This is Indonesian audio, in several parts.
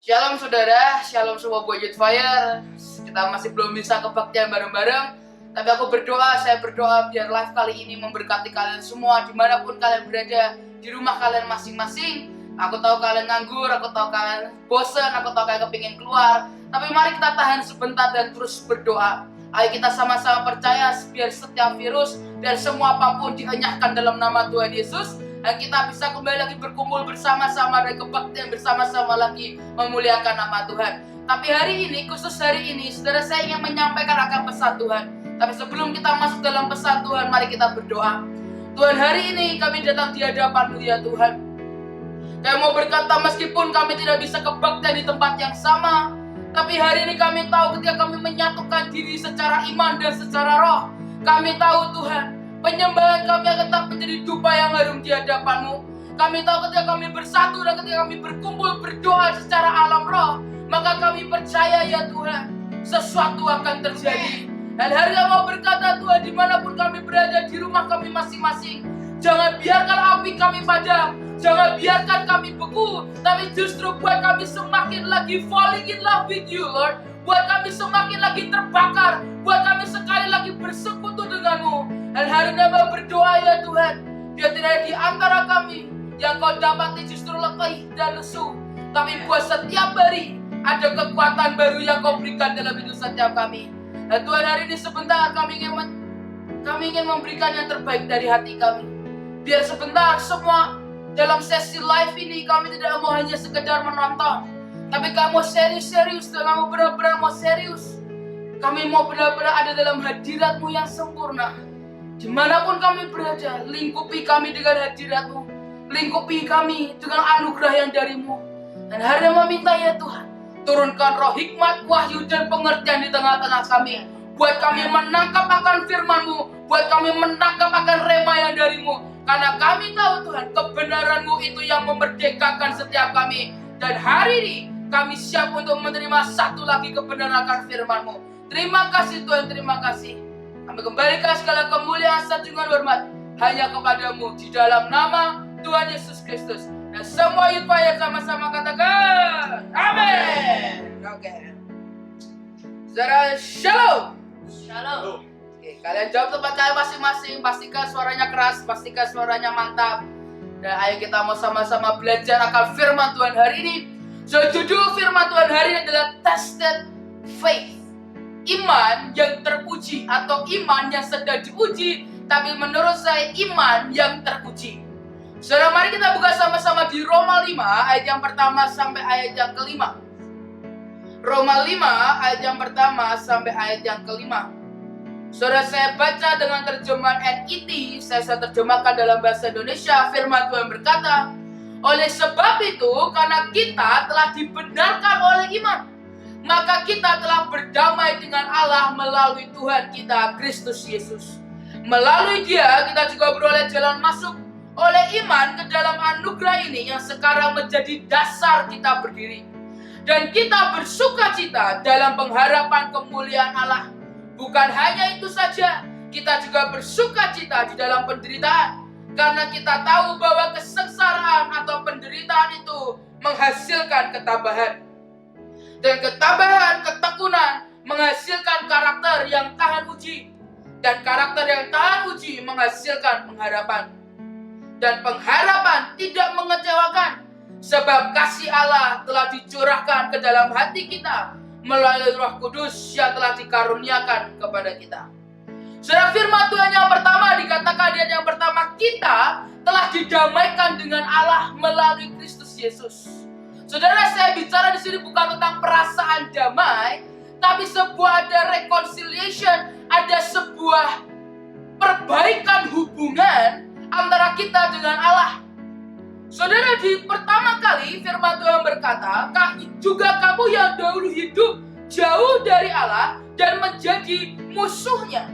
Shalom saudara, shalom semua buat Youth Fire. Kita masih belum bisa kebaktian bareng-bareng, tapi saya berdoa biar live kali ini memberkati kalian semua dimanapun kalian berada, di rumah kalian masing-masing. Aku tahu kalian nganggur, aku tahu kalian bosan, aku tahu kalian kepingin keluar. Tapi mari kita tahan sebentar dan terus berdoa. Ayo kita sama-sama percaya biar setiap virus dan semua apapun dienyahkan dalam nama Tuhan Yesus. Dan kita bisa kembali lagi berkumpul bersama-sama dan kebaktian bersama-sama lagi memuliakan nama Tuhan. Tapi hari ini, khusus hari ini, saudara, saya ingin menyampaikan akan pesan Tuhan. Tapi sebelum kita masuk dalam pesan Tuhan, mari kita berdoa. Tuhan, hari ini kami datang di hadapan-Mu ya Tuhan. Kami mau berkata meskipun kami tidak bisa kebaktian di tempat yang sama, tapi hari ini kami tahu ketika kami menyatukan diri secara iman dan secara roh, kami tahu Tuhan, penyembahan kami akan tetap menjadi dupa yang harum di hadapan-Mu. Kami tahu ketika kami bersatu dan ketika kami berkumpul berdoa secara alam roh, maka kami percaya ya Tuhan, sesuatu akan terjadi. Dan hari ini mau berkata Tuhan, dimanapun kami berada di rumah kami masing-masing, jangan biarkan api kami padam, jangan biarkan kami beku, tapi justru buat kami semakin lagi falling in love with you Lord. Buat kami semakin lagi terbakar, buat kami sekali lagi bersekutu dengan-Mu. Dan hari ini mau berdoa ya Tuhan, biar tidak di antara kami yang Kau dapati justru letih dan lesu, tapi buat setiap hari ada kekuatan baru yang Kau berikan dalam hidup setiap kami. Dan Tuhan, hari ini sebentar kami ingin memberikan yang terbaik dari hati kami. Biar sebentar semua dalam sesi live ini kami tidak mau hanya sekedar menonton, tapi kamu serius-serius, kamu benar-benar mau serius. Kami mau benar-benar ada dalam hadirat-Mu yang sempurna. Dimanapun kami berada, lingkupi kami dengan hadirat-Mu, lingkupi kami dengan anugerah yang dari-Mu. Dan hari ini meminta ya Tuhan, turunkan roh hikmat, wahyu, dan pengertian di tengah-tengah kami. Buat kami menangkap akan firman-Mu, buat kami menangkap akan rema yang dari-Mu. Karena kami tahu Tuhan, kebenaran-Mu itu yang memerdekakan setiap kami. Dan hari ini, kami siap untuk menerima satu lagi kebenaran akan firman-Mu. Terima kasih Tuhan, terima kasih. Kami kembalikan segala kemuliaan, sanjungan, hormat hanya kepada-Mu di dalam nama Tuhan Yesus Kristus. Dan semua Youth Fire sama-sama katakan amin. Oke. Saudara, shalom. Shalom. Oke, kalian jawab tempat kalian masing-masing. Pastikan suaranya keras, pastikan suaranya mantap. Dan ayo kita mau sama-sama belajar akan firman Tuhan hari ini. So, judul firman Tuhan hari ini adalah Tested Faith. Iman yang teruji atau iman yang sedang diuji, tapi menurut saya iman yang teruji. Saudara, mari kita buka sama-sama di Roma 5 ayat yang pertama sampai ayat yang kelima. Roma 5 ayat yang pertama sampai ayat yang kelima. Saudara, saya baca dengan terjemahan NET, saya terjemahkan dalam bahasa Indonesia. Firman Tuhan berkata, oleh sebab itu, karena kita telah dibenarkan oleh iman, maka kita telah berdamai dengan Allah melalui Tuhan kita, Kristus Yesus. Melalui Dia, kita juga beroleh jalan masuk oleh iman ke dalam anugerah ini yang sekarang menjadi dasar kita berdiri. Dan kita bersukacita dalam pengharapan kemuliaan Allah. Bukan hanya itu saja, kita juga bersukacita di dalam penderitaan. Karena kita tahu bahwa kesengsaraan atau penderitaan itu menghasilkan ketabahan. Dan ketabahan, ketekunan menghasilkan karakter yang tahan uji. Dan karakter yang tahan uji menghasilkan pengharapan. Dan pengharapan tidak mengecewakan, sebab kasih Allah telah dicurahkan ke dalam hati kita melalui Roh Kudus yang telah dikaruniakan kepada kita. Saudara, firman Tuhan yang pertama dikatakan di ayat yang pertama, kita telah didamaikan dengan Allah melalui Kristus Yesus. Saudara, saya bicara di sini bukan tentang perasaan damai, tapi sebuah ada reconciliation, ada sebuah perbaikan hubungan antara kita dengan Allah. Saudara, di pertama kali firman Tuhan berkata, juga kamu yang dahulu hidup jauh dari Allah dan menjadi musuhnya.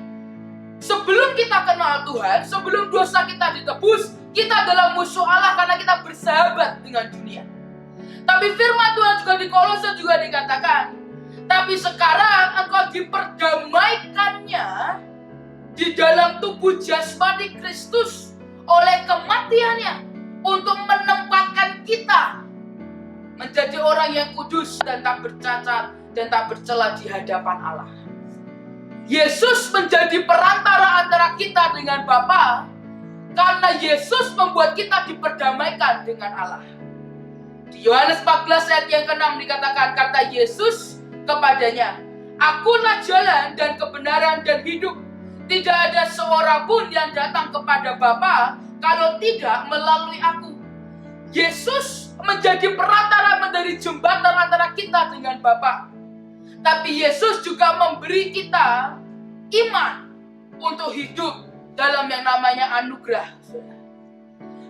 Sebelum kita kenal Tuhan, sebelum dosa kita ditebus, kita adalah musuh Allah karena kita bersahabat dengan dunia. Tapi firman Tuhan juga di Kolose juga dikatakan, tapi sekarang engkau diperdamaikannya di dalam tubuh jasmani Kristus oleh kematiannya untuk menempatkan kita menjadi orang yang kudus dan tak bercacat dan tak bercela di hadapan Allah. Yesus menjadi perantara antara kita dengan Bapa karena Yesus membuat kita diperdamaikan dengan Allah. Di Yohanes 14 ayat yang ke-6 dikatakan, kata Yesus kepadanya, Akulah jalan dan kebenaran dan hidup. Tidak ada seorang pun yang datang kepada Bapa kalau tidak melalui aku. Yesus menjadi perantara, menjadi jembatan antara kita dengan Bapa. Tapi Yesus juga memberi kita iman untuk hidup dalam yang namanya anugerah.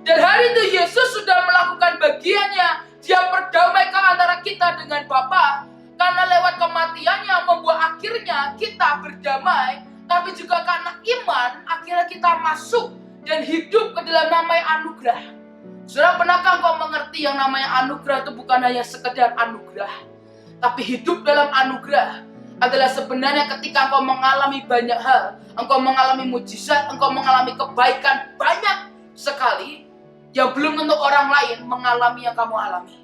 Dan hari itu Yesus sudah melakukan bagiannya. Dia berdamaikan antara kita dengan Bapa. Karena lewat kematiannya membuat akhirnya kita berdamai. Tapi juga karena iman akhirnya kita masuk dan hidup ke dalam namanya anugerah. Saudara, pernahkah engkau mengerti yang namanya anugerah itu bukan hanya sekedar anugerah? Tapi hidup dalam anugerah adalah sebenarnya ketika engkau mengalami banyak hal, engkau mengalami mujizat, engkau mengalami kebaikan banyak sekali yang belum tentu orang lain mengalami yang kamu alami.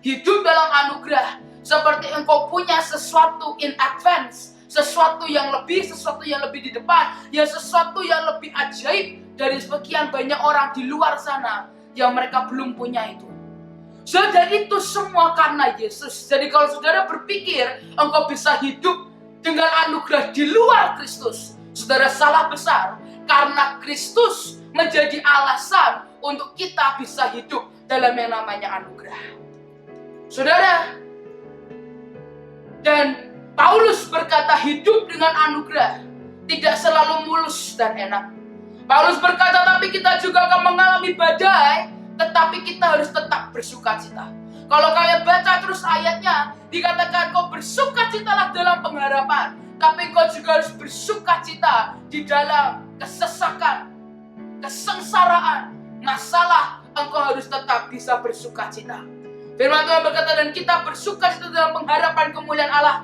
Hidup dalam anugerah seperti engkau punya sesuatu in advance, sesuatu yang lebih di depan, ya sesuatu yang lebih ajaib dari sekian banyak orang di luar sana yang mereka belum punya itu. Saudara, itu semua karena Yesus. Jadi kalau saudara berpikir engkau bisa hidup dengan anugerah di luar Kristus, saudara salah besar. Karena Kristus menjadi alasan untuk kita bisa hidup dalam yang namanya anugerah. Saudara, dan Paulus berkata hidup dengan anugerah tidak selalu mulus dan enak. Paulus berkata, tapi kita juga akan mengalami badai, tetapi kita harus tetap bersukacita. Kalau kalian baca terus ayatnya, dikatakan kau bersukacitalah dalam pengharapan, tapi kau juga harus bersukacita di dalam kesesakan, kesengsaraan, masalah, engkau harus tetap bisa bersukacita. Firman Tuhan berkata, dan kita bersukacita dalam pengharapan kemuliaan Allah.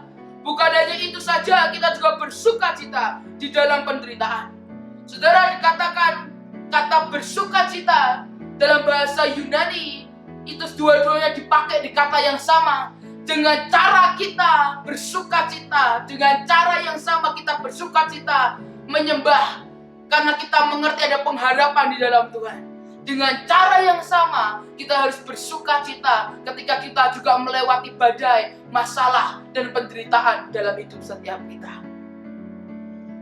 Bukan hanya itu saja, kita juga bersukacita di dalam penderitaan. Saudara, dikatakan kata bersukacita dalam bahasa Yunani itu dua-duanya dipakai di kata yang sama. Dengan cara kita bersukacita, dengan cara yang sama kita bersukacita menyembah karena kita mengerti ada pengharapan di dalam Tuhan. Dengan cara yang sama kita harus bersukacita ketika kita juga melewati badai, masalah dan penderitaan dalam hidup setiap kita.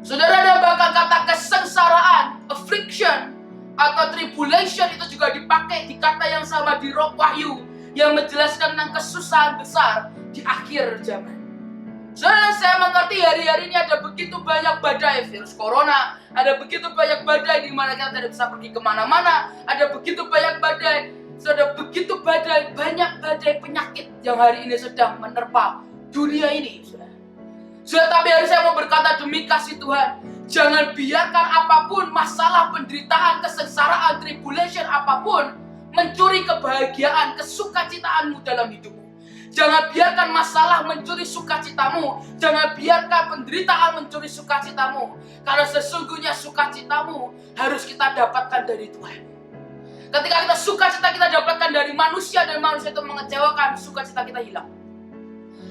Saudara, ada bahkan kata kesengsaraan, affliction atau tribulation itu juga dipakai di kata yang sama di Roh Wahyu yang menjelaskan tentang kesusahan besar di akhir zaman. Saudara, saya mengerti hari-hari ini ada begitu banyak badai virus corona, ada begitu banyak badai di mana kita tidak bisa pergi kemana-mana, ada begitu banyak badai, saudara, begitu badai, banyak badai penyakit yang hari ini sedang menerpa dunia ini. Saudara, tapi hari saya mau berkata demi kasih Tuhan, jangan biarkan apapun masalah, penderitaan, kesengsaraan, tribulation apapun mencuri kebahagiaan, kesukacitaanmu dalam hidupmu. Jangan biarkan masalah mencuri sukacitamu. Jangan biarkan penderitaan mencuri sukacitamu. Karena sesungguhnya sukacitamu harus kita dapatkan dari Tuhan. Ketika kita sukacita kita dapatkan dari manusia dan manusia itu mengecewakan, sukacita kita hilang.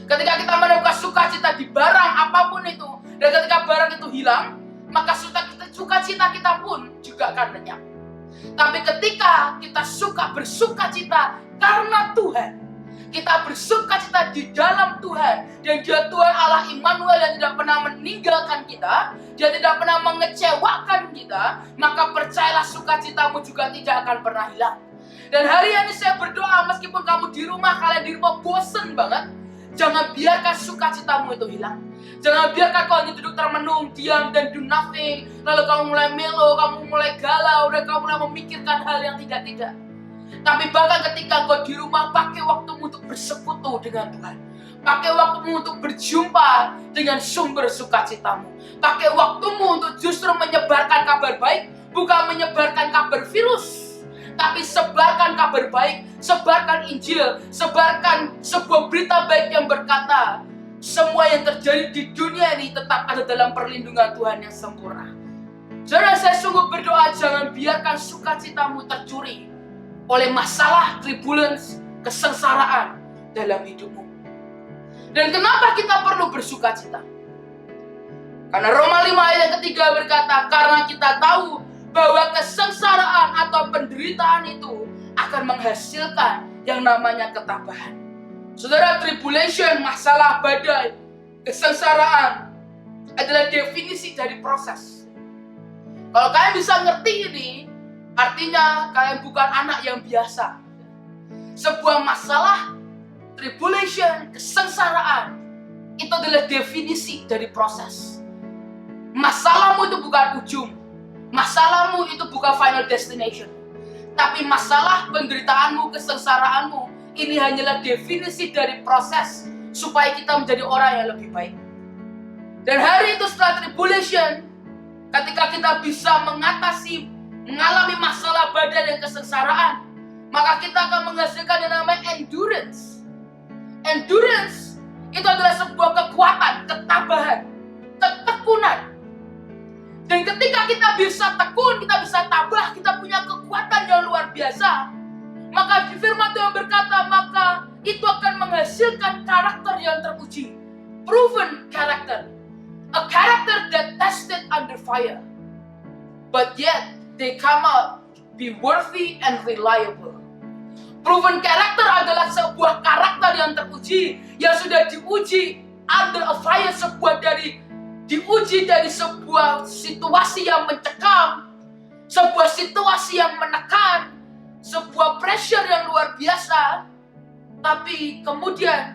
Ketika kita menemukan sukacita di barang apapun itu, dan ketika barang itu hilang, maka sukacita kita pun juga akan lenyap. Tapi ketika kita bersukacita karena Tuhan, kita bersukacita di dalam Tuhan, dan Dia Tuhan Allah Immanuel yang tidak pernah meninggalkan kita, Dia tidak pernah mengecewakan kita, maka percayalah sukacitamu juga tidak akan pernah hilang. Dan hari ini saya berdoa, meskipun kamu di rumah, kalian di rumah bosen banget, jangan biarkan sukacitamu itu hilang. Jangan biarkan kau hanya duduk termenung, diam dan do nothing, lalu kamu mulai melo, kamu mulai galau, dan kamu mulai memikirkan hal yang tidak-tidak. Tapi bahkan ketika kau di rumah, pakai waktumu untuk bersekutu dengan Tuhan. Pakai waktumu untuk berjumpa dengan sumber sukacitamu. Pakai waktumu untuk justru menyebarkan kabar baik, bukan menyebarkan kabar virus. Tapi sebarkan kabar baik, sebarkan Injil, sebarkan sebuah berita baik yang berkata, semua yang terjadi di dunia ini tetap ada dalam perlindungan Tuhan yang sempurna. Saudara, saya sungguh berdoa, jangan biarkan sukacitamu tercuri oleh masalah, turbulence, kesengsaraan, dalam hidupmu. Dan kenapa kita perlu bersuka cita? Karena Roma 5 ayat ketiga berkata, karena kita tahu bahwa kesengsaraan atau penderitaan itu akan menghasilkan yang namanya ketabahan. Saudara, tribulation, masalah, badai, kesengsaraan adalah definisi dari proses. Kalau kalian bisa ngerti ini, artinya kalian bukan anak yang biasa. Sebuah masalah, tribulation, kesengsaraan, itu adalah definisi dari proses. Masalahmu itu bukan ujung. Masalahmu itu bukan final destination. Tapi masalah, penderitaanmu, kesengsaraanmu, ini hanyalah definisi dari proses supaya kita menjadi orang yang lebih baik. Dan hari itu setelah tribulation, ketika kita bisa mengalami masalah badai dan kesengsaraan, maka kita akan menghasilkan yang namanya endurance. Endurance itu adalah sebuah kekuatan, ketabahan, ketekunan. Dan ketika kita bisa tekun, kita bisa tabah, kita punya kekuatan yang luar biasa, maka di firman Tuhan berkata, maka itu akan menghasilkan karakter yang teruji. Proven character. A character that tested under fire. But yet, they come out be worthy and reliable. Proven character adalah sebuah karakter yang teruji, yang sudah diuji under a fire, diuji dari sebuah situasi yang mencekam, sebuah situasi yang menekan, sebuah pressure yang luar biasa. Tapi kemudian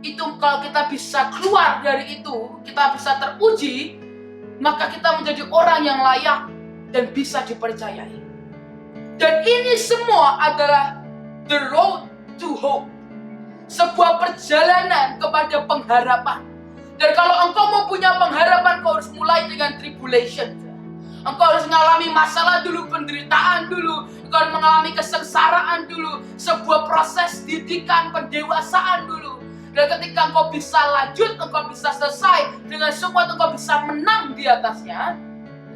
itu kalau kita bisa keluar dari itu, kita bisa teruji, maka kita menjadi orang yang layak dan bisa dipercayai. Dan ini semua adalah the road to hope. Sebuah perjalanan kepada pengharapan. Dan kalau engkau mau punya pengharapan, engkau harus mulai dengan tribulation. Engkau harus mengalami masalah dulu, penderitaan dulu. Engkau harus mengalami kesengsaraan dulu. Sebuah proses didikan, pendewasaan dulu. Dan ketika engkau bisa lanjut, engkau bisa selesai dengan semua, engkau bisa menang di atasnya,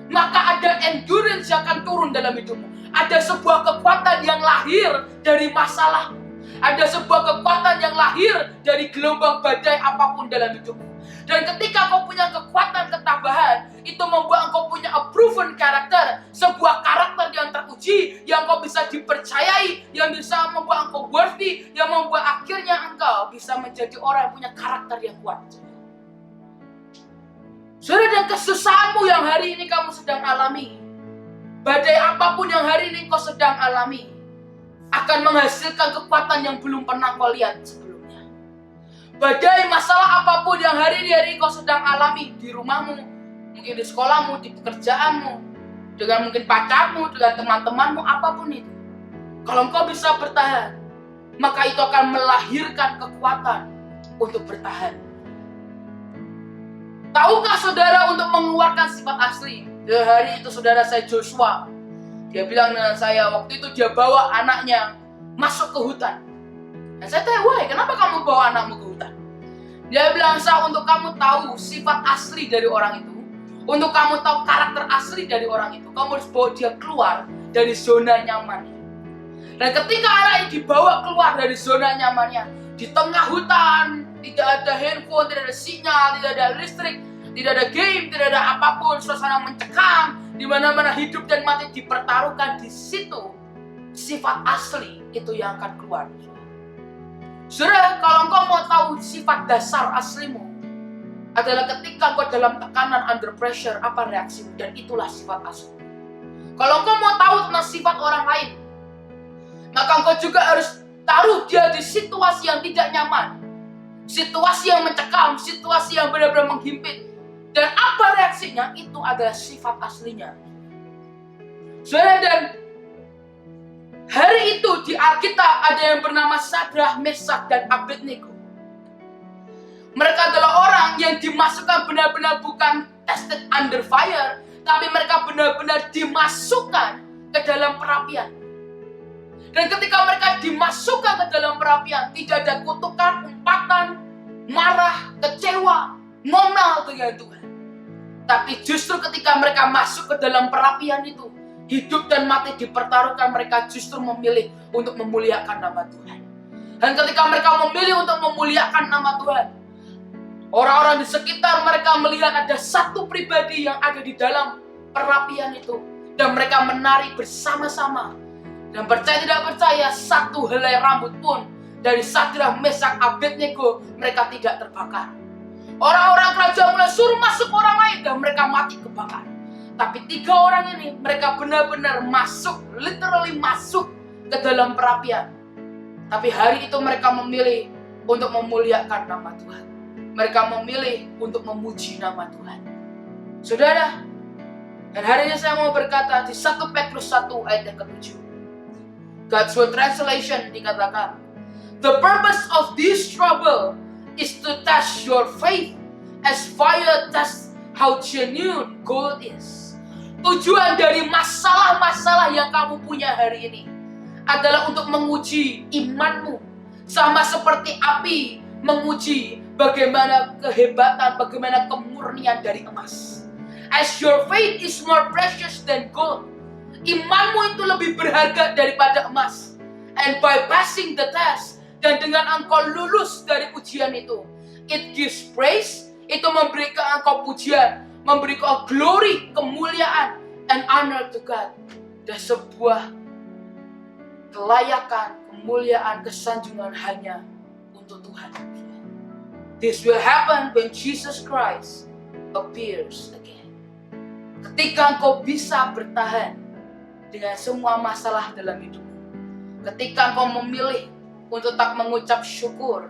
maka ada endurance yang akan turun dalam hidupmu. Ada sebuah kekuatan yang lahir dari masalah. Ada sebuah kekuatan yang lahir dari gelombang badai apapun dalam hidupmu. Dan ketika kau punya kekuatan ketabahan, itu membuat engkau punya a proven character, sebuah karakter yang teruji, yang kau bisa dipercayai, yang bisa membuat engkau worthy, yang membuat akhirnya engkau bisa menjadi orang yang punya karakter yang kuat. Saudara, dan kesusahanmu yang hari ini kamu sedang alami, badai apapun yang hari ini kau sedang alami, akan menghasilkan kekuatan yang belum pernah kau lihat sebelumnya. Badai masalah apapun yang hari ini kau sedang alami di rumahmu, mungkin di sekolahmu, di pekerjaanmu, dengan mungkin pacarmu, dengan teman-temanmu, apapun itu. Kalau engkau bisa bertahan, maka itu akan melahirkan kekuatan untuk bertahan. Tahukah saudara untuk mengeluarkan sifat asli? Di hari itu saudara saya Joshua, dia bilang dengan saya, waktu itu dia bawa anaknya masuk ke hutan. Dan saya tanya, wah kenapa kamu bawa anakmu ke hutan? Dia bilang, untuk kamu tahu sifat asli dari orang itu, untuk kamu tahu karakter asli dari orang itu, kamu harus bawa dia keluar dari zona nyamannya. Dan ketika anak ini dibawa keluar dari zona nyamannya, di tengah hutan, tidak ada handphone, tidak ada sinyal, tidak ada listrik, tidak ada game, tidak ada apapun, suasana mencekam, di mana-mana hidup dan mati dipertaruhkan, di situ sifat asli itu yang akan keluar. Saudara, kalau engkau mau tahu sifat dasar aslimu, adalah ketika engkau dalam tekanan, under pressure, apa reaksimu, dan itulah sifat asli. Kalau engkau mau tahu tentang sifat orang lain, maka engkau juga harus taruh dia di situasi yang tidak nyaman, situasi yang mencekam, situasi yang benar-benar menghimpit, dan apa reaksinya, itu adalah sifat aslinya. Saudara, dan hari itu di Alkitab ada yang bernama Sadrah, Mesak, dan Abednego. Mereka adalah orang yang dimasukkan benar-benar bukan tested under fire, tapi mereka benar-benar dimasukkan ke dalam perapian. Dan ketika mereka dimasukkan ke dalam perapian, tidak ada kutukan, umpatan, marah, kecewa, ngomel dengan Tuhan. Tapi justru ketika mereka masuk ke dalam perapian itu, hidup dan mati dipertaruhkan, mereka justru memilih untuk memuliakan nama Tuhan. Dan ketika mereka memilih untuk memuliakan nama Tuhan, orang-orang di sekitar mereka melihat ada satu pribadi yang ada di dalam perapian itu. Dan mereka menari bersama-sama. Dan percaya tidak percaya, satu helai rambut pun dari Sadrak, Mesak, Abednego mereka tidak terbakar. Orang-orang kerajaan mulai suruh masuk orang lain dan mereka mati kebakar. Tapi 3 orang ini mereka benar-benar masuk, literally masuk ke dalam perapian. Tapi hari itu mereka memilih untuk memuliakan nama Tuhan. Mereka memilih untuk memuji nama Tuhan. Saudara, dan hari ini saya mau berkata di 1 Petrus 1 ayat yang ke-7. God's Word Translation dikatakan, "The purpose of this trouble is to test your faith as fire tests how genuine gold is." Tujuan dari masalah-masalah yang kamu punya hari ini adalah untuk menguji imanmu. Sama seperti api menguji bagaimana kehebatan, bagaimana kemurnian dari emas. As your faith is more precious than gold. Imanmu itu lebih berharga daripada emas. And by passing the test, dan dengan engkau lulus dari ujian itu, it gives praise, itu memberikan engkau pujian, memberikan glory, kemuliaan, and honor to God. Dan sebuah kelayakan, kemuliaan, kesanjungan hanya untuk Tuhan. This will happen when Jesus Christ appears again. Ketika engkau bisa bertahan dengan semua masalah dalam hidupmu. Ketika engkau memilih untuk tak mengucap syukur,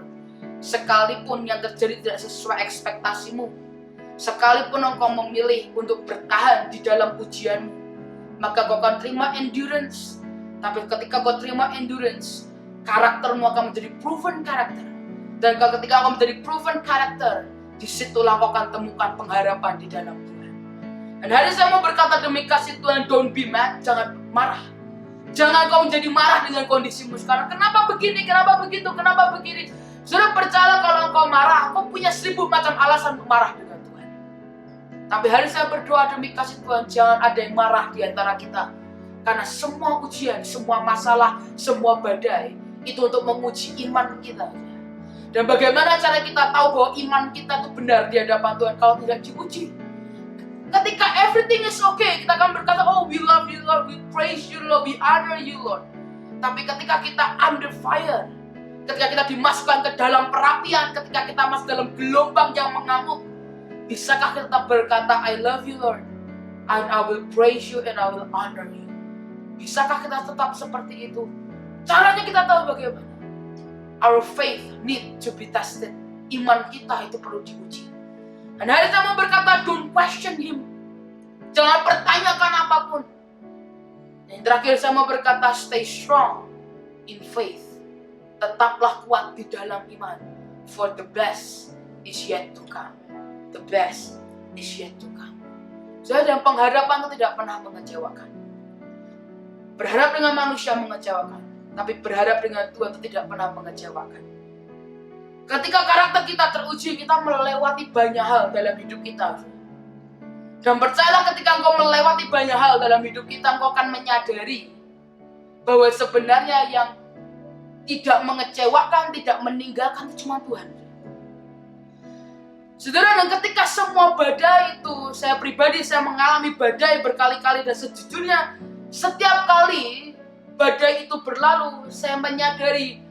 sekalipun yang terjadi tidak sesuai ekspektasimu. Sekalipun engkau memilih untuk bertahan di dalam ujianmu, maka kau akan terima endurance. Tapi ketika kau terima endurance, karaktermu akan menjadi proven karakter. Dan ketika kau menjadi proven karakter, disitulah kau akan temukan pengharapan di dalam Tuhan. Dan hari saya mau berkata demi kasih Tuhan, don't be mad, jangan marah. Jangan kau menjadi marah dengan kondisimu sekarang. Kenapa begini, kenapa begitu, kenapa begini. Sudah percaya kalau engkau marah, engkau punya 1000 macam alasan untuk marah dengan Tuhan. Tapi hari saya berdoa demi kasih Tuhan, jangan ada yang marah di antara kita. Karena semua ujian, semua masalah, semua badai, itu untuk menguji iman kita. Dan bagaimana cara kita tahu bahwa iman kita itu benar di hadapan Tuhan kalau tidak diuji? Ketika everything is okay, kita akan berkata, oh we love you Lord, we praise you Lord, we honor you Lord. Tapi ketika kita under fire, ketika kita dimasukkan ke dalam perapian, ketika kita masuk dalam gelombang yang mengamuk, bisakah kita tetap berkata, I love you Lord, and I will praise you and I will honor you? Bisakah kita tetap seperti itu? Caranya kita tahu bagaimana. Our faith need to be tested. Iman kita itu perlu diuji. Dan hari saya mau berkata, don't question him. Jangan pertanyakan apapun. Dan terakhir saya mau berkata, stay strong in faith. Tetaplah kuat di dalam iman. For the best is yet to come. The best is yet to come. Saya dan pengharapan itu tidak pernah mengecewakan. Berharap dengan manusia mengecewakan. Tapi berharap dengan Tuhan itu tidak pernah mengecewakan. Ketika karakter kita teruji, kita melewati banyak hal dalam hidup kita. Dan percayalah ketika engkau melewati banyak hal dalam hidup kita, engkau akan menyadari bahwa sebenarnya yang tidak mengecewakan, tidak meninggalkan itu cuma Tuhan. Saudara, dan ketika semua badai itu, saya pribadi saya mengalami badai berkali-kali, dan sejujurnya setiap kali badai itu berlalu, saya menyadari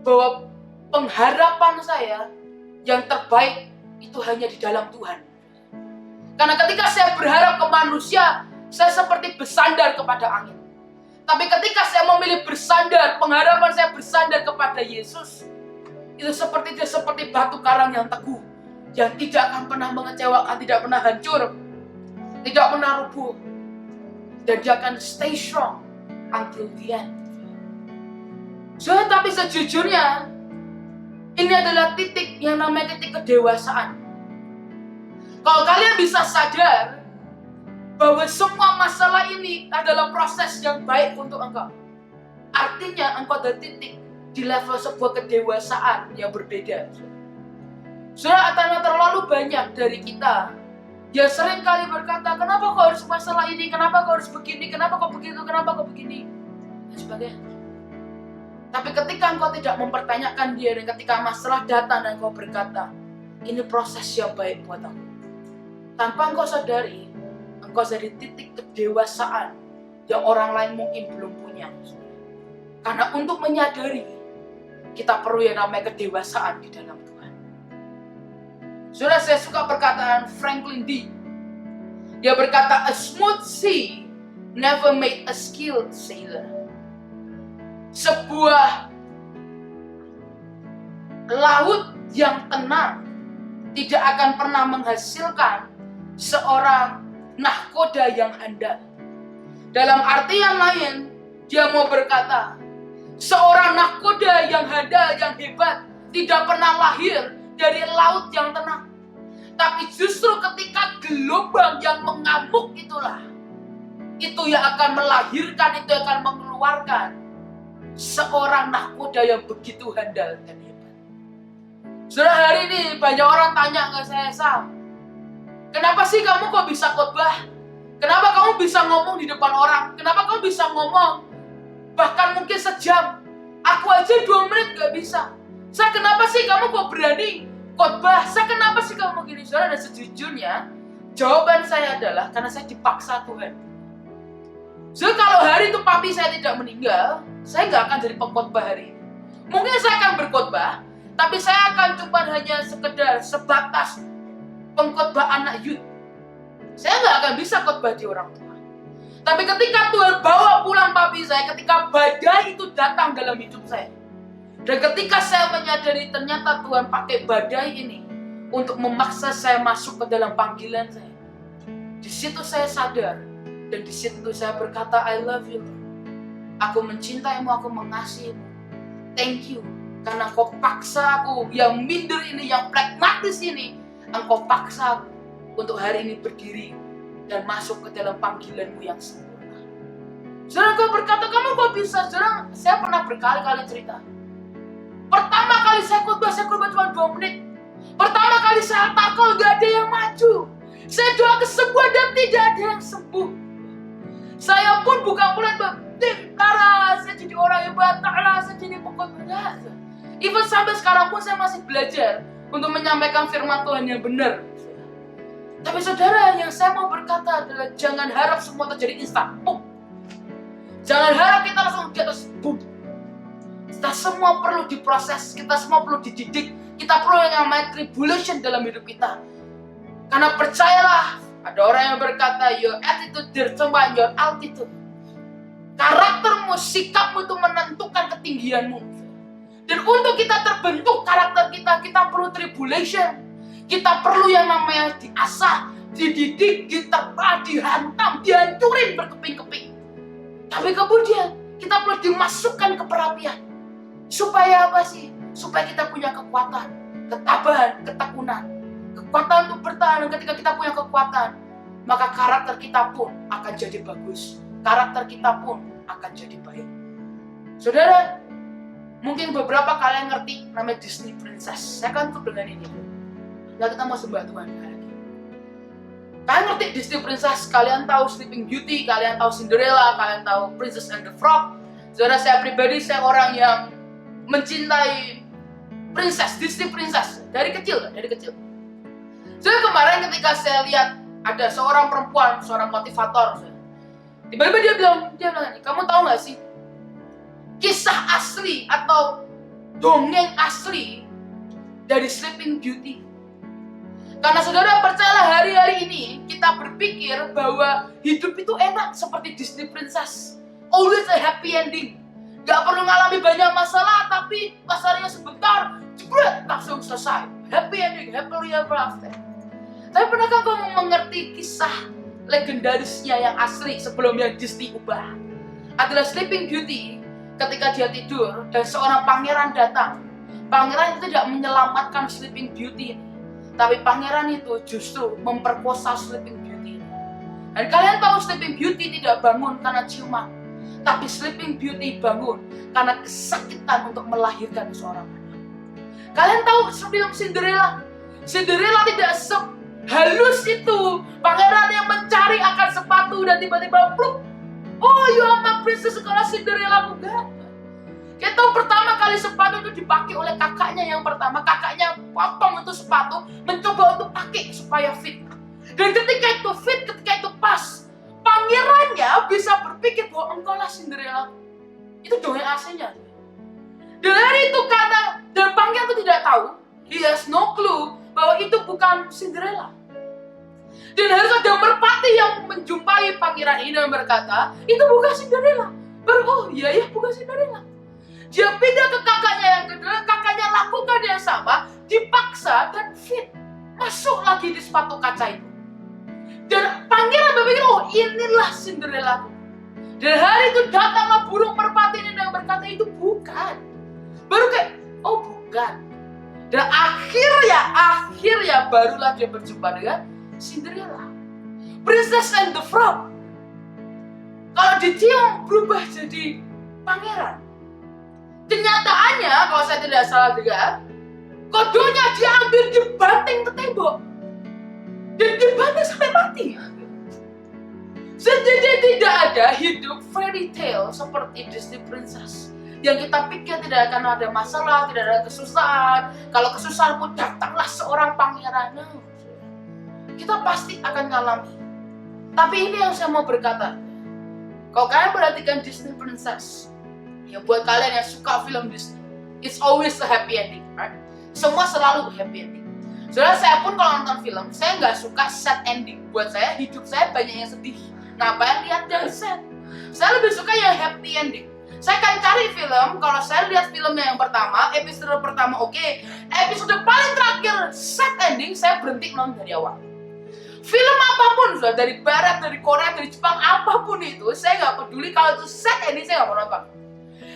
bahwa pengharapan saya yang terbaik itu hanya di dalam Tuhan. Karena ketika saya berharap ke manusia, saya seperti bersandar kepada angin. Tapi ketika saya memilih bersandar, pengharapan saya bersandar kepada Yesus, itu seperti batu karang yang teguh, yang tidak akan pernah mengecewakan, tidak pernah hancur, tidak pernah rubuh, dan dia akan stay strong until the end. Tapi sejujurnya, ini adalah titik yang namanya titik kedewasaan. Kalau kalian bisa sadar bahwa semua masalah ini adalah proses yang baik untuk engkau, artinya engkau ada titik di level sebuah kedewasaan yang berbeda. Sudah terlalu banyak dari kita yang sering kali berkata, kenapa kau harus masalah ini, kenapa kau harus begini, kenapa kau begitu, kenapa kau begini, dan sebagainya. Tapi ketika engkau tidak mempertanyakan dia, dan ketika masalah datang dan engkau berkata, ini proses yang baik buat aku, tanpa engkau sadari, engkau jadi titik kedewasaan yang orang lain mungkin belum punya. Karena untuk menyadari, kita perlu yang namanya kedewasaan di dalam Tuhan. Saudara, saya suka perkataan Franklin D. Dia berkata, a smooth sea never made a skilled sailor. Sebuah laut yang tenang tidak akan pernah menghasilkan seorang nahkoda yang handal. Dalam artian lain, dia mau berkata, seorang nahkoda yang handal, yang hebat, tidak pernah lahir dari laut yang tenang. Tapi justru ketika gelombang yang mengamuk itulah, itu yang akan melahirkan, itu yang akan mengeluarkan seorang nahkoda yang begitu handal dan hebat. Saudara, hari ini banyak orang tanya ke saya, Sam, kenapa sih kamu kok bisa khotbah? Kenapa kamu bisa ngomong di depan orang? Kenapa kamu bisa ngomong bahkan mungkin sejam? Aku aja 2 menit gak bisa. Saya, kenapa sih kamu kok berani khotbah? Saya, kenapa sih kamu gini? Saudara, dan sejujurnya jawaban saya adalah karena saya dipaksa Tuhan. Jadi kalau hari itu papi saya tidak meninggal, saya nggak akan jadi pengkhotbah hari ini. Mungkin saya akan berkhotbah, tapi saya akan cuma hanya sekedar sebatas pengkhotbah anak youth. Saya nggak akan bisa khotbah di orang tua. Tapi ketika Tuhan bawa pulang papi saya, ketika badai itu datang dalam hidup saya, dan ketika saya menyadari ternyata Tuhan pakai badai ini untuk memaksa saya masuk ke dalam panggilan saya, di situ saya sadar. Dan di situ saya berkata, I love you. Aku mencintaimu, aku mengasihimu. Thank you. Karena engkau paksa aku, yang minder ini, yang pragmatis ini, engkau paksa aku untuk hari ini berdiri dan masuk ke dalam panggilanmu yang sempurna. Saudara, engkau berkata, kamu kok bisa? Saudara, saya pernah berkali-kali cerita. Pertama kali saya khotbah cuma 2 menit. Pertama kali saya takol, gak ada yang maju. Saya doa kesembuhan dan tidak ada yang sembuh. Saya pun bukan mulai Tara, saya jadi orang hebat, Tara, saya jadi pengkhotbah. Even sampai sekarang pun saya masih belajar untuk menyampaikan firman Tuhan yang benar. Tapi saudara, yang saya mau berkata adalah jangan harap semua terjadi instan. Boom. Jangan harap kita langsung di atas boom. Kita semua perlu diproses, kita semua perlu dididik, kita perlu yang namanya tribulation dalam hidup kita. Karena percayalah, ada orang yang berkata, your attitude determine your altitude. Karaktermu, sikapmu itu menentukan ketinggianmu. Dan untuk kita terbentuk karakter kita, kita perlu tribulation. Kita perlu yang namanya diasah, dididik, diterpa, dihantam, dihancurin berkeping-keping. Tapi kemudian kita perlu dimasukkan ke perapian. Supaya apa sih? Supaya kita punya kekuatan, ketabahan, ketekunan. Kekuatan untuk bertahan. Dan ketika kita punya kekuatan, maka karakter kita pun akan jadi bagus. Karakter kita pun akan jadi baik. Saudara, mungkin beberapa kalian ngerti namanya Disney Princess. Saya akan tutup dengan ini. Nah, kita mau sembah Tuhan lagi. Kalian ngerti Disney Princess? Kalian tahu Sleeping Beauty, kalian tahu Cinderella, kalian tahu Princess and the Frog. Saudara, saya pribadi, saya orang yang mencintai princess, Disney Princess dari kecil. Jadi kemarin ketika saya lihat ada seorang perempuan, seorang motivator, tiba-tiba dia bilang ini, kamu tahu nggak sih kisah asli atau dongeng asli dari Sleeping Beauty? Karena saudara percayalah, hari-hari ini kita berpikir bahwa hidup itu enak seperti Disney Princess, always a happy ending, gak perlu ngalami banyak masalah, tapi masalahnya sebentar, jebret, langsung selesai, happy ending, happily ever after. Tapi pernahkah kamu mengerti kisah legendarisnya yang asli sebelum yang Disney ubah? Adalah Sleeping Beauty. Ketika dia tidur dan seorang pangeran datang, pangeran itu tidak menyelamatkan Sleeping Beauty ini, tapi pangeran itu justru memperkosa Sleeping Beauty ini. Dan kalian tahu Sleeping Beauty tidak bangun karena ciuman, tapi Sleeping Beauty bangun karena kesakitan untuk melahirkan seorang anak. Kalian tahu film Cinderella? Cinderella tidak halus itu. Pangeran yang mencari akan sepatu dan tiba-tiba pluk. Oh, you are my princess, sekolah Cinderella. Enggak. Kita tahu pertama kali sepatu itu dipakai oleh kakaknya yang pertama. Kakaknya potong itu sepatu, mencoba untuk pakai supaya fit. Dan ketika itu fit, ketika itu pas, pangerannya bisa berpikir bahwa engkaulah Cinderella. Itu dongeng aslinya. Dan hari itu karena, dan pangeran itu tidak tahu, he has no clue, bahwa itu bukan Cinderella. Dan harus ada merpati yang menjumpai pangeran ini dan berkata, itu bukan Cinderella. Baru, oh iya ya, bukan Cinderella. Dia pindah ke kakaknya yang kedua, kakaknya lakukan yang sama, dipaksa dan fit. Masuk lagi di sepatu kaca itu. Dan pangeran berpikir, oh inilah Cinderella. Dan hari itu datanglah burung merpati ini dan berkata, itu bukan. Baru kayak, oh bukan. Dan akhirnya barulah dia berjumpa dengan Cinderella. Princess and the Frog. Kalau dicium berubah jadi pangeran. Kenyataannya, kalau saya tidak salah dengar, kodonya diambil dibanting ke tembok. Dan dibanting sampai mati. Jadi tidak ada hidup fairy tale seperti Disney Princess. Yang kita pikir tidak akan ada masalah, tidak ada kesusahan. Kalau kesusahan pun datanglah seorang pangeran. No. Kita pasti akan ngalami. Tapi ini yang saya mau berkata. Kalau kalian perhatikan Disney Princess, ya buat kalian yang suka film Disney, it's always a happy ending, right? Semua selalu happy ending. Soalnya saya pun kalau nonton film, saya nggak suka sad ending. Buat saya, hidup saya banyak yang sedih. Ngapain lihat yang sad? Saya lebih suka yang happy ending. Saya akan cari film, kalau saya lihat filmnya yang pertama, episode pertama oke. Episode paling terakhir, sad ending, saya berhenti nonton dari awal. Film apapun, sudah dari barat, dari Korea, dari Jepang, apapun itu, saya nggak peduli. Kalau itu sad ending, saya nggak mau nonton.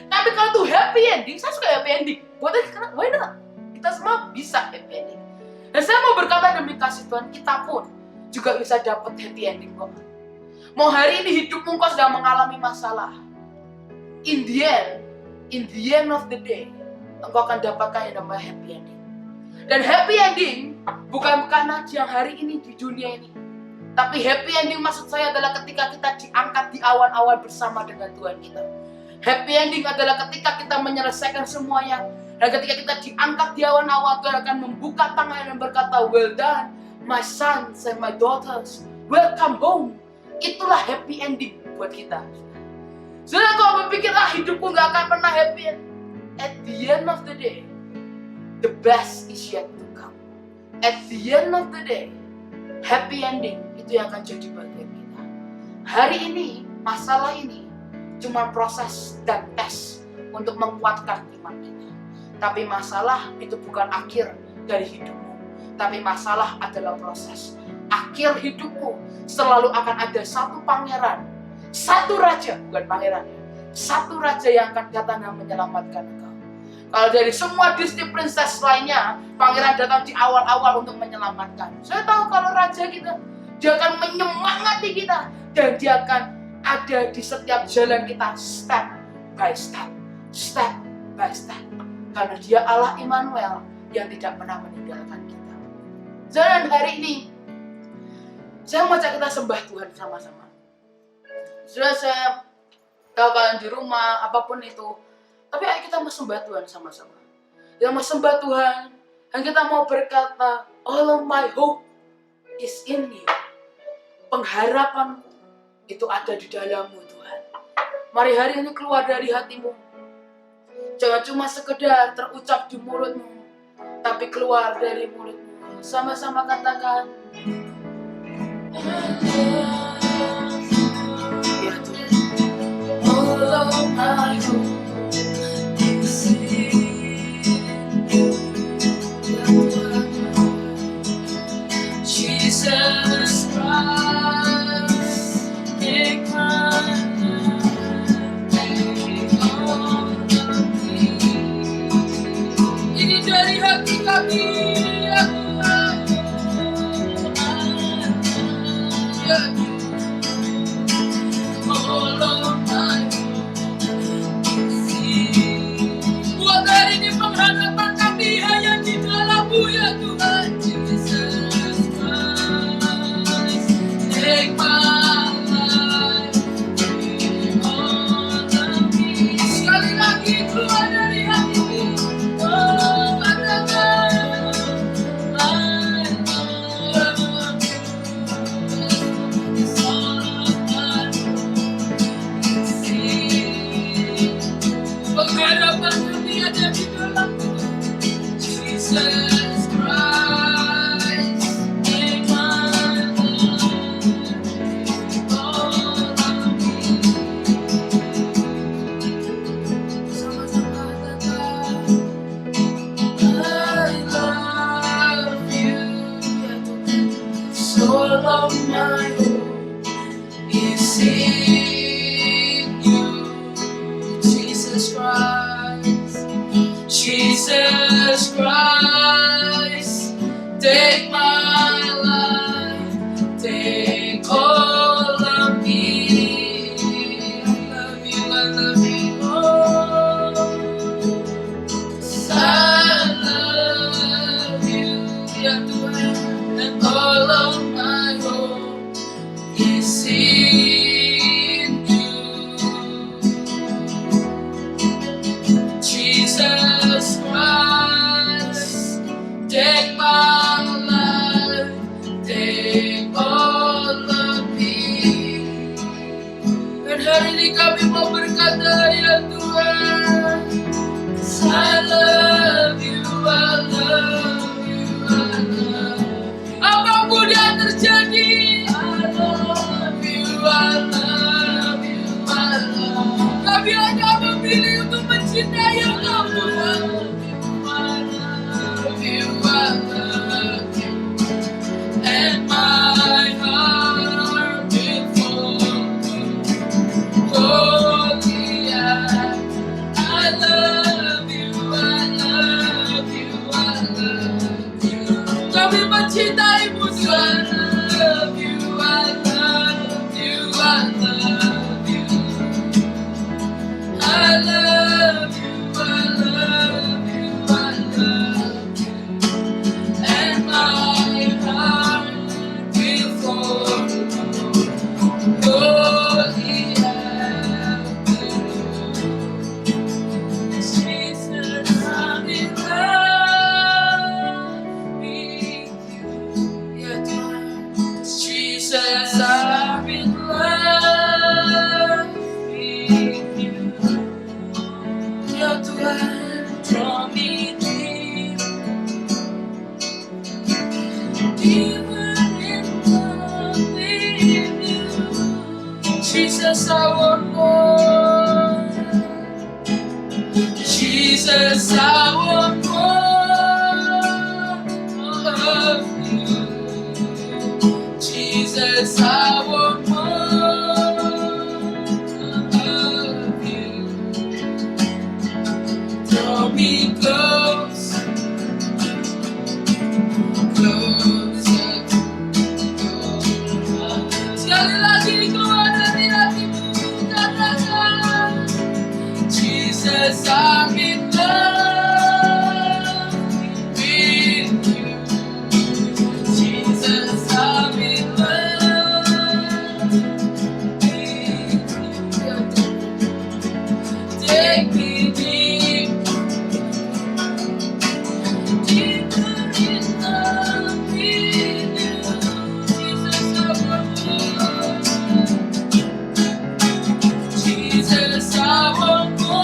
Tapi kalau itu happy ending, saya suka happy ending. Buatnya karena, why not? Kita semua bisa happy ending. Dan saya mau berkata demi kasih Tuhan, kita pun juga bisa dapat happy ending kok. Mau hari ini hidupmu kau sedang mengalami masalah, in the end of the day, engkau akan dapatkan yang namanya happy ending. Dan happy ending bukan yang hari ini di dunia ini. Tapi happy ending maksud saya adalah ketika kita diangkat di awan-awan bersama dengan Tuhan kita. Happy ending adalah ketika kita menyelesaikan semuanya. Dan ketika kita diangkat di awan-awan, Tuhan akan membuka tangan dan berkata, well done, my sons and my daughters, welcome home. Itulah happy ending buat kita. Saudara, kalau berpikir, hidupku gak akan pernah happy. At the end of the day, the best is yet to come. At the end of the day, happy ending itu yang akan jadi bagian kita. Hari ini, masalah ini cuma proses dan tes untuk menguatkan iman kita. Tapi masalah itu bukan akhir dari hidupmu. Tapi masalah adalah proses. Akhir hidupmu selalu akan ada satu pangeran, satu raja, bukan pangeran ya, satu raja yang akan datang dan menyelamatkan engkau. Kalau dari semua Disney Princess lainnya, pangeran datang di awal-awal untuk menyelamatkan. Saya tahu kalau raja kita, dia akan menyemangati kita dan dia akan ada di setiap jalan kita, step by step, step by step. Karena dia Allah Immanuel yang tidak pernah meninggalkan kita. Dan hari ini, saya mau ajak kita sembah Tuhan sama-sama. Sudah saya tahu kalian di rumah, apapun itu. Tapi ayo kita mau sembah Tuhan sama-sama. Kita mau sembah Tuhan. Dan kita mau berkata, all of my hope is in you. Pengharapanku itu ada di dalammu Tuhan. Mari hari ini keluar dari hatimu. Jangan cuma sekedar terucap di mulutmu, tapi keluar dari mulutmu. Sama-sama katakan, ya Tuhan. All of my hope is in you. Ya Tuhan. Jesus Christ, take my dari hati kami, ya Tuhan. in you, Jesus Christ. Jesus Christ, take my life, take all of me. I love you, oh. I love you, ya Tuhan, and all of my hope is in you. Jesus Christ, take my life, take all of me. Dan hari ini kami mau berkata, ya Tuhan, I love you, I love you, I love you. Apapun yang terjadi, I love you, I love you, I love you. Kami hanya memilih untuk mencintai Engkau, Tuhan. I love you, I love you, and my heart will follow. Holy, I love you, I love you, I love you. Kami mencintaimu, Tuhan. I love you, I love you, I love you. I love you, I love you, I love you. And my heart will follow. Holy Jesus, I'm in love with you. Ya Tuhan, Jesus, I'm in love with you. Ya Tuhan, draw me deep, deeper in love with you. Jesus, I want more. Jesus, I want more of you. Jesus, I want more of you. Draw me close, closer to you. Sekali lagi keluar dari hatimu, katakan, Jesus, I'm in love with you. Jesus, I'm in love with you. Take me deep, deeper in love with you. Jesus, I want more. Jesus, I want more.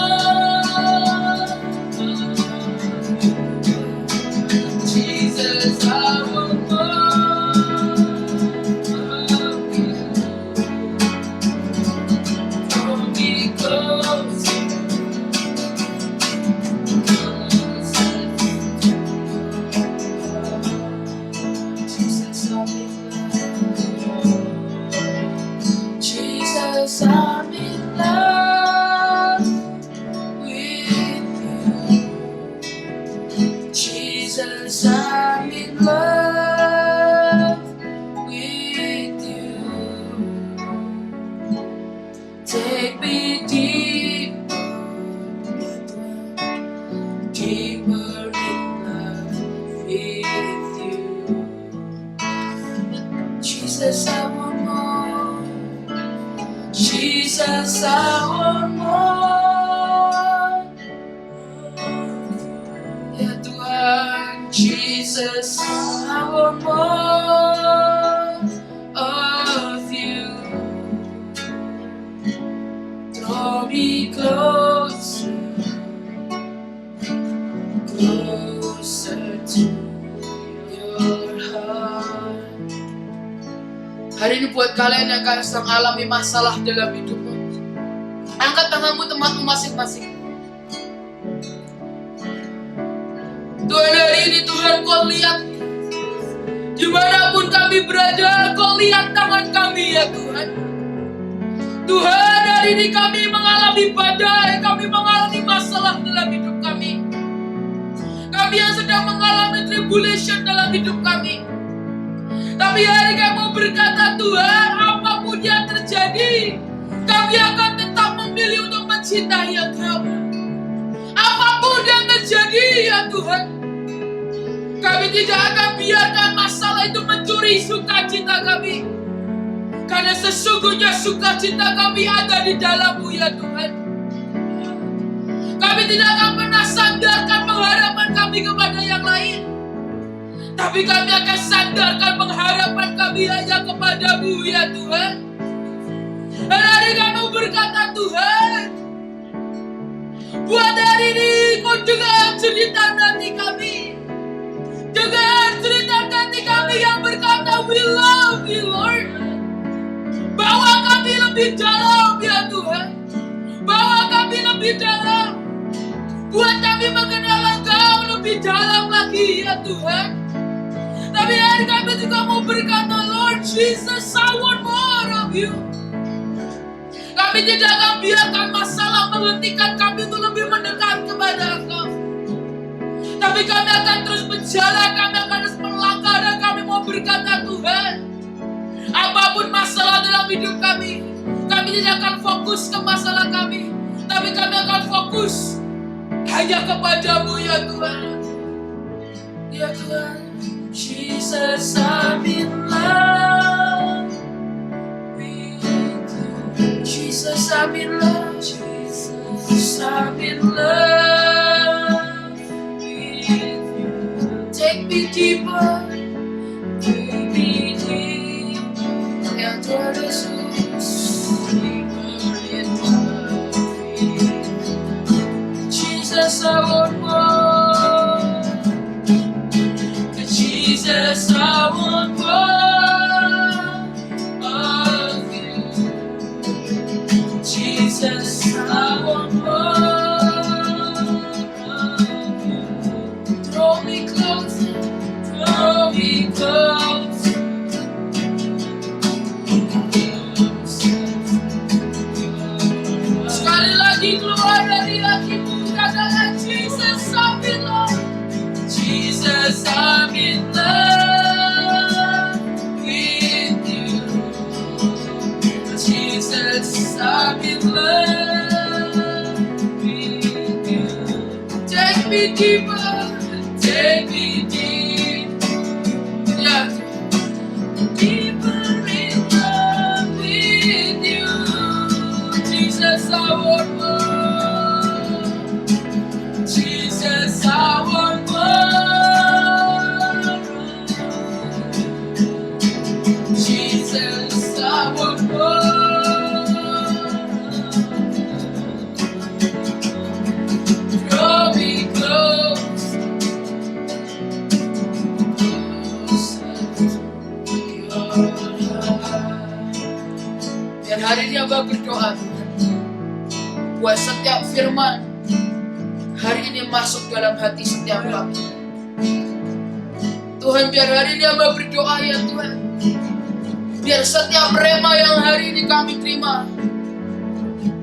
Jesus, I want more of you. Draw me close, closer to you. Jesus, I'm in love. Jesus, I'm in love with you. Jesus, I'm in love with you. Take me deep, deeper in love with you. Jesus, I want more. Jesus, I want more. Ya Tuhan, Jesus, I want more of you. Draw me closer, closer to your heart. Hari ini buat kalian yang akan sedang alami masalah dalam hidupmu, angkat tanganmu tempatmu masing-masing. Tuhan, hari ini Tuhan, Kau lihat dimanapun kami berada, Kau lihat tangan kami, ya Tuhan. hari ini kami mengalami badai, kami mengalami masalah dalam hidup kami. Kami yang sedang mengalami tribulation dalam hidup kami. Tapi hari kami mau berkata, Tuhan, apapun yang terjadi, kami akan tetap memilih untuk mencintai Engkau. Apapun yang terjadi ya Tuhan, kami tidak akan biarkan masalah itu mencuri sukacita kami. Karena sesungguhnya sukacita kami ada di dalam-Mu ya Tuhan. Kami tidak akan pernah sandarkan pengharapan kami kepada yang lain. Tapi kami akan sandarkan pengharapan kami hanya kepada-Mu ya Tuhan. Dan hari kami berkata, Tuhan, buat hari ini Kau dengar cerita hati kami. Dengar cerita hati kami yang berkata, we love you Lord. Bawa kami lebih dalam ya Tuhan. Bawa kami lebih dalam. Buat kami mengenal Engkau lebih dalam lagi ya Tuhan. Tapi hari kami juga mau berkata, Lord Jesus, I want more of you. Kami tidak akan biarkan masalah menghentikan kami untuk lebih mendekat kepada Engkau. Tapi kami akan terus berjalan, kami akan terus melangkah, dan kami mau berkata, Tuhan, apapun masalah dalam hidup kami tidak akan fokus ke masalah kami, tapi kami akan fokus hanya kepada-Mu ya Tuhan. Ya Tuhan, Jesus, I'm in love with you. Jesus, I'm in love. Jesus, I'm in love with you. Take me deeper, take me deep. Ya Tuhan Yesus, deeper in love with you. Jesus, I want more. Jesus, I want more of you. Jesus, I want more of you. Draw me closer, draw me closer. Sekali lagi keluar dari hatimu, katakan Jesus, I'm in love. Jesus, I'm in love with you. Jesus, I'm in love with you. Take me deeper, take me deep. Yeah. Deeper in love with you. Jesus, I want more. Jesus, I want more. Jesus, I want more. Draw me close, closer to your heart. Dan hari ini Abah berdoa, Tuhan, buat setiap firman hari ini masuk dalam hati setiap kami. Tuhan, biar hari ini Abah berdoa ya Tuhan, biar setiap rema yang hari ini kami terima,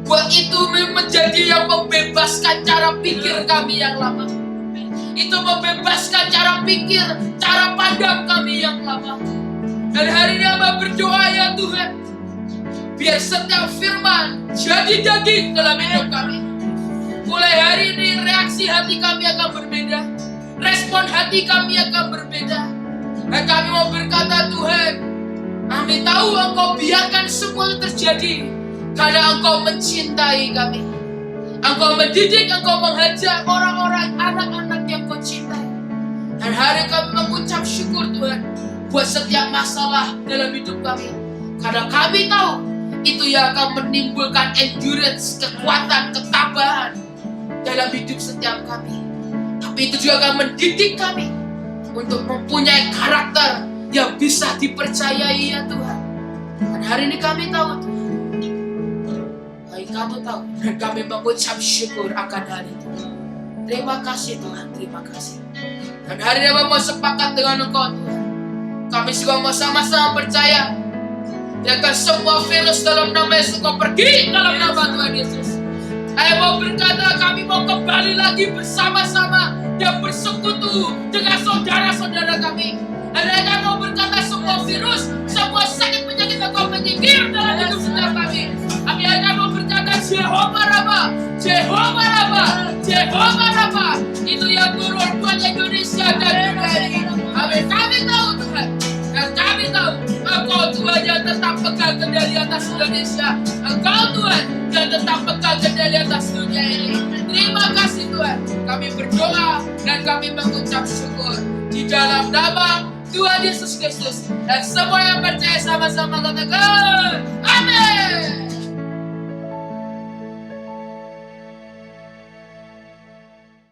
buat itu menjadi yang membebaskan cara pikir kami yang lama. Itu membebaskan cara pikir, cara pandang kami yang lama. Dan hari ini Abah berdoa ya Tuhan, biar setiap firman jadi daging dalam hidup kami. Mulai hari ini reaksi hati kami akan berbeda, respon hati kami akan berbeda. Dan kami mau berkata, Tuhan, kami tahu Engkau biarkan semua itu terjadi karena Engkau mencintai kami. Engkau mendidik, Engkau menghajar orang-orang, anak-anak yang Kau cintai. Dan hari kami mengucap syukur Tuhan buat setiap masalah dalam hidup kami, karena kami tahu itu yang akan menimbulkan endurance, kekuatan, ketabahan dalam hidup setiap kami. Tapi itu juga akan mendidik kami untuk mempunyai karakter yang bisa dipercayai ya Tuhan. Dan hari ini kami tahu Tuhan, hari kamu tahu, dan kami mengucap syukur akan hal itu. Terima kasih Tuhan, terima kasih. Dan hari ini kami mau sepakat dengan Engkau Tuhan. Kami juga mau sama-sama percaya Biarkan semua virus dalam nama Yesus kau pergi dalam nama Tuhan Yesus. Saya mau berkata kami mau kembali lagi bersama-sama dan bersekutu dengan saudara-saudara kami. Dan kami mau berkata semua virus, semua sakit penyakit yang kau menyingkir dalam hidup saudara kami. Kami akan mau berkata Jehovah Rafa, Jehovah Rafa, Jehovah Rafa. Itu yang turun buat Indonesia dan dunia ini. Amin. Kami tahu Tuhan. Dan kami tahu Engkau Tuhan yang tetap pegang kendali atas Indonesia. Engkau Tuhan yang tetap pegang kendali atas dunia ini. Terima kasih Tuhan. Kami berdoa dan kami mengucap syukur di dalam nama Tuhan Yesus Kristus. Dan semua yang percaya sama-sama katakan amin.